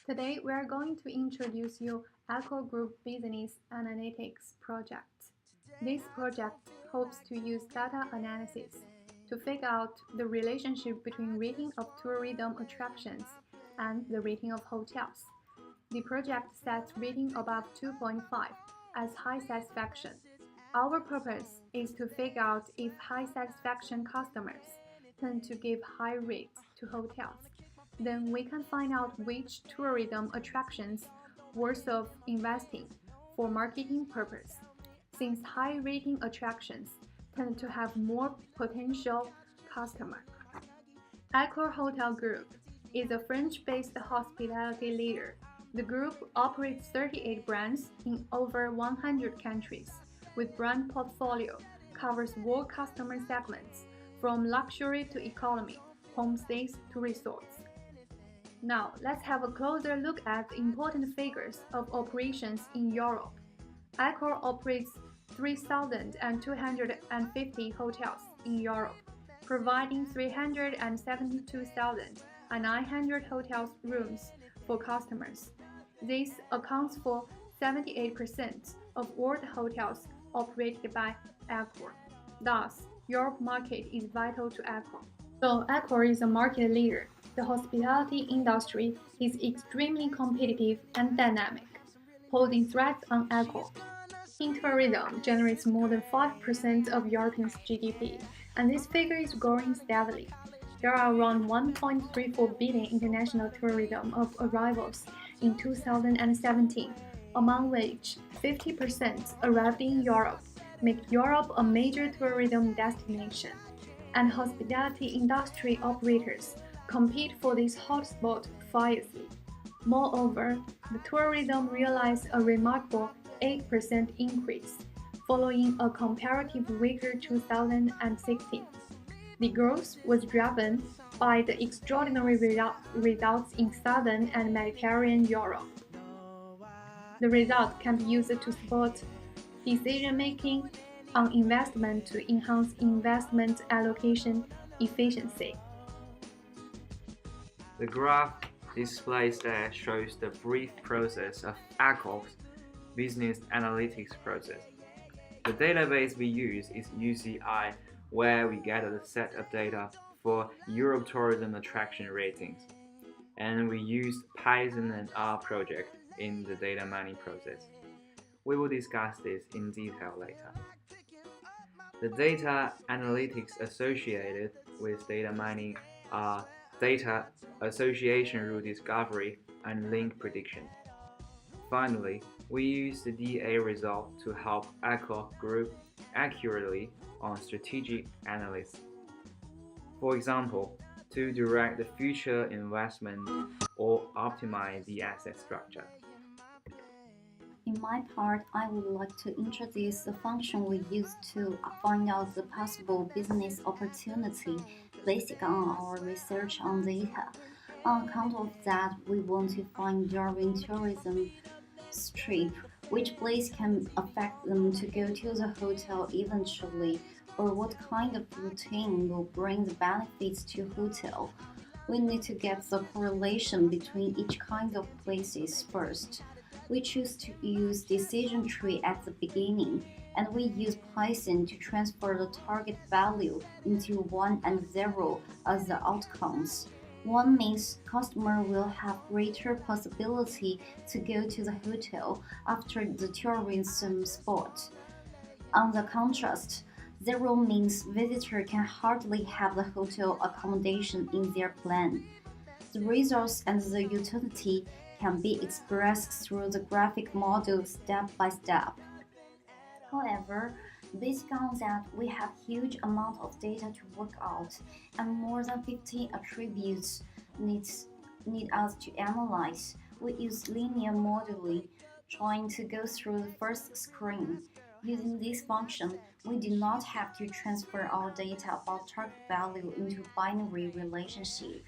Today, we are going to introduce you Accor Group Business Analytics project. This project hopes to use data analysis to figure out the relationship between rating of tourism attractions and the rating of hotels. The project sets rating above 2.5 as high satisfaction. Our purpose is to figure out if high satisfaction customers tend to give high rates to hotels. Then we can find out which tourism attractions worth of investing for marketing purpose, since high rating attractions tend to have more potential customers. Accor Hotel Group is a French-based hospitality leader. The group operates 38 brands in over 100 countries, with brand portfolio covers all customer segments, from luxury to economy, homestays to resorts. Now, let's have a closer look at the important figures of operations in Europe. Accor operates 3,250 hotels in Europe, providing 372,900 hotel rooms for customers. This accounts for 78% of all the hotels operated by Accor. Thus, Europe market is vital to Accor. So Accor is a market leader. The hospitality industry is extremely competitive and dynamic, posing threats on Accor. Tourism generates more than 5% of Europe's GDP, and this figure is growing steadily. There are around 1.34 billion international tourism of arrivals in 2017, among which 50% arrived in Europe, make Europe a major tourism destination, and hospitality industry operators compete for this hotspot fiercely. Moreover, the tourism realized a remarkable 8% increase, following a comparative weaker 2016. The growth was driven by the extraordinary results in Southern and Mediterranean Europe. The result can be used to support decision-making on investment to enhance investment allocation efficiency. The graph displays there shows the brief process of Accor's business analytics process. The database we use is UCI, where we gather a set of data for Europe tourism attraction ratings, and we use Python and R project in the data mining process. We will discuss this in detail later. The data analytics associated with data mining are data association rule discovery and link prediction. Finally, we use the DA result to help Accor Group accurately on strategic analysis. For example, to direct the future investment or optimize the asset structure. In my part, I would like to introduce the function we use to find out the possible business opportunity based on our research on data. On account of that, we want to find during tourism trip which place can affect them to go to the hotel eventually, or what kind of routine will bring the benefits to hotel. We need to get the correlation between each kind of places first. We choose to use decision tree at the beginning, and we use Python to transfer the target value into 1 and 0 as the outcomes. 1 means customer will have greater possibility to go to the hotel after the tourism spot. On the contrast, 0 means visitor can hardly have the hotel accommodation in their plan. The results and the utility can be expressed through the graphic model step by step. However, based on that, we have huge amount of data to work out, and more than 15 attributes need us to analyze. We use linear modeling, trying to go through the first screen. Using this function, we do not have to transfer our data about target value into binary relationship.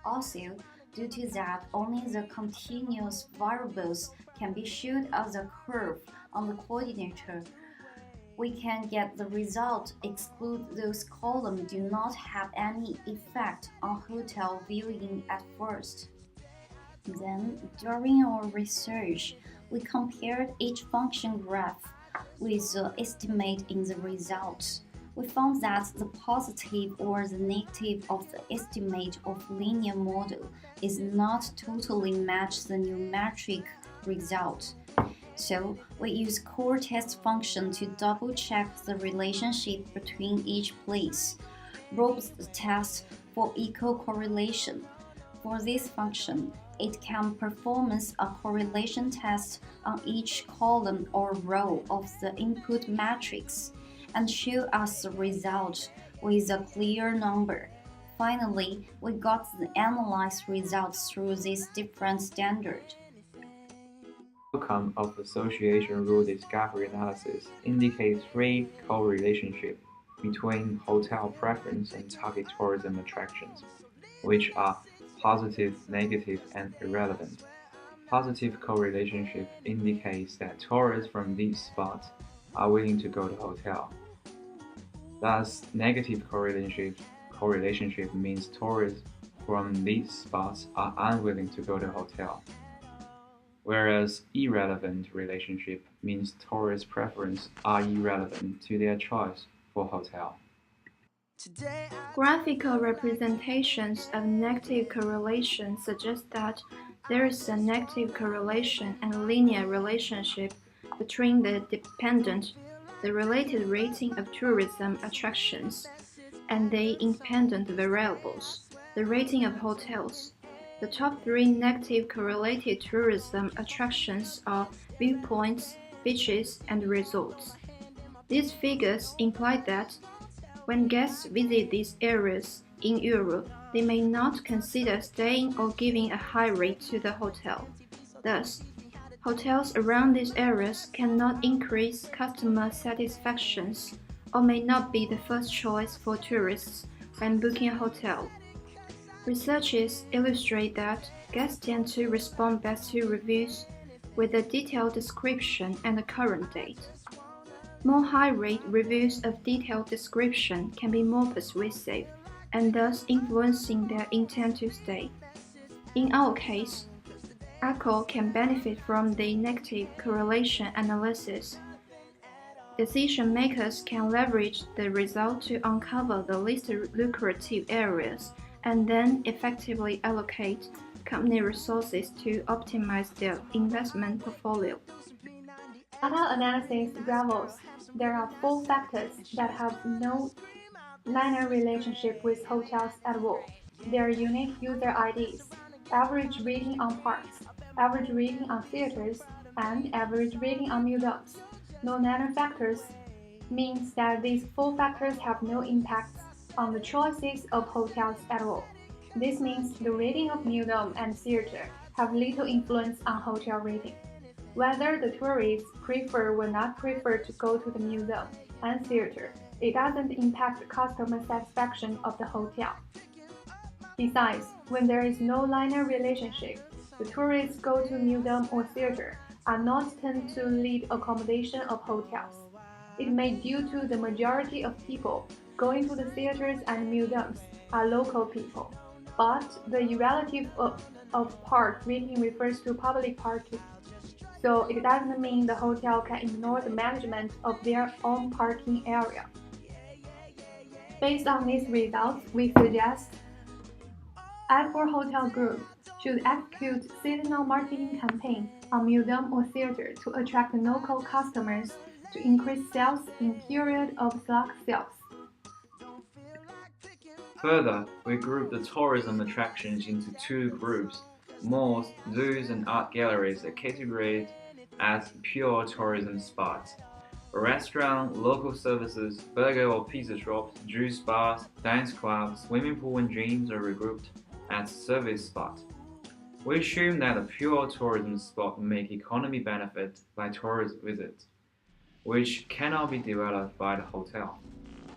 Also, due to that, only the continuous variables can be shown as a curve on the coordinator. We can get the result, exclude those columns do not have any effect on hotel viewing at first. Then, during our research, we compared each function graph with the estimate in the results. We found that the positive or the negative of the estimate of linear model is not totally match the numeric result. So we use core test function to double check the relationship between each place. Robust test for equal correlation. For this function, it can perform a correlation test on each column or row of the input matrix and show us the result with a clear number. Finally, we got the analyzed results through this different standard. The outcome of association rule discovery analysis indicates three correlationships between hotel preference and target tourism attractions, which are positive, negative, and irrelevant. Positive correlationship indicates that tourists from these spots are willing to go to hotel. Thus, negative correlationship means tourists from these spots are unwilling to go to hotel. Whereas irrelevant relationship means tourist preference are irrelevant to their choice for hotel. Graphical representations of negative correlation suggest that there is a negative correlation and linear relationship between the related rating of tourism attractions, and the independent variables, the rating of hotels. The top three negative correlated tourism attractions are viewpoints, beaches, and resorts. These figures imply that when guests visit these areas in Europe, they may not consider staying or giving a high rate to the hotel. Thus, hotels around these areas cannot increase customer satisfaction or may not be the first choice for tourists when booking a hotel. Researches illustrate that guests tend to respond best to reviews with a detailed description and a current date. More high-rate reviews of detailed description can be more persuasive and thus influencing their intent to stay. In our case, Accor can benefit from the negative correlation analysis. Decision makers can leverage the result to uncover the least lucrative areas and then effectively allocate company resources to optimize their investment portfolio. Data analysis reveals there are 4 factors that have no linear relationship with hotels at all. Their unique user IDs, average rating on parks, average rating on theaters, and average rating on museums. No linear factors means that these 4 factors have no impact on the choices of hotels at all. This means the rating of museum and theater have little influence on hotel rating. Whether the tourists prefer or not prefer to go to the museum and theater, it doesn't impact the customer satisfaction of the hotel. Besides, when there is no linear relationship, the tourists go to museum or theater are not tend to lead accommodation of hotels. It may due to the majority of people going to the theaters and museums are local people, but the relative of park rating refers to public parking. So it doesn't mean the hotel can ignore the management of their own parking area. Based on these results, we suggest Accor Hotel Group should execute seasonal marketing campaign on museum or theater to attract local customers to increase sales in period of slack sales. Further, we group the tourism attractions into 2 groups. Malls, zoos, and art galleries are categorized as pure tourism spots. Restaurant, local services, burger or pizza shops, juice bars, dance clubs, swimming pool and gyms are regrouped as service spots. We assume that a pure tourism spot will make economy benefit by tourist visits, which cannot be developed by the hotel.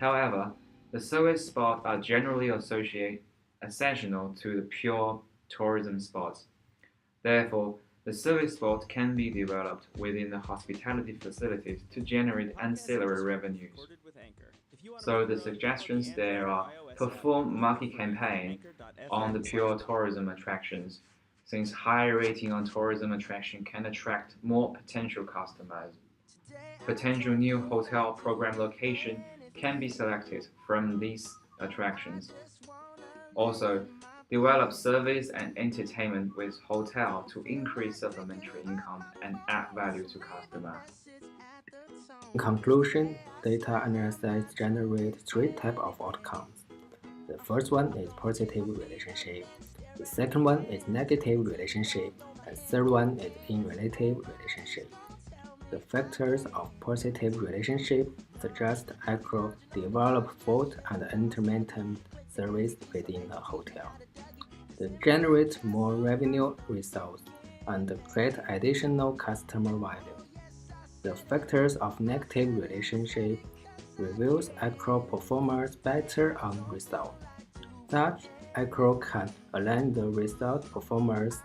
However, the service spots are generally essential to the pure tourism spots. Therefore, the service spot can be developed within the hospitality facilities to generate ancillary revenues. So the suggestions there are perform market campaign on the pure tourism attractions, since high rating on tourism attraction can attract more potential customers. Potential new hotel program location can be selected from these attractions. Also, develop service and entertainment with hotel to increase supplementary income and add value to customers. In conclusion, data analysis generates three types of outcomes. The first one is positive relationship. The second one is negative relationship. And third one is unrelated relationship. The factors of positive relationship suggest accurate develop food and entertainment service within the hotel. They generate more revenue results and create additional customer value. The factors of negative relationship reveals accurate performers better on result. Such accurate can align the result performers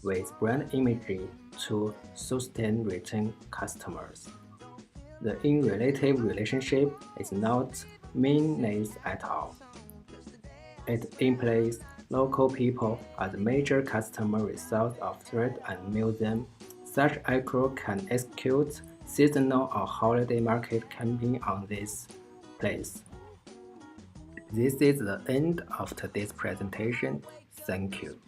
with brand imagery to sustain return customers. The unrelated relationship is not meaningless at all. It implies local people are the major customer result of thread and museum. Such accurate can execute seasonal or holiday market campaign on this place. This is the end of today's presentation. Thank you.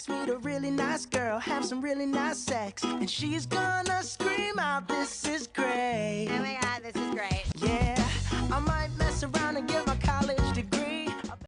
Meet a really nice girl, have some really nice sex, and she's gonna scream out, "This is great." Oh my god, this is great. Yeah, I might mess around and give my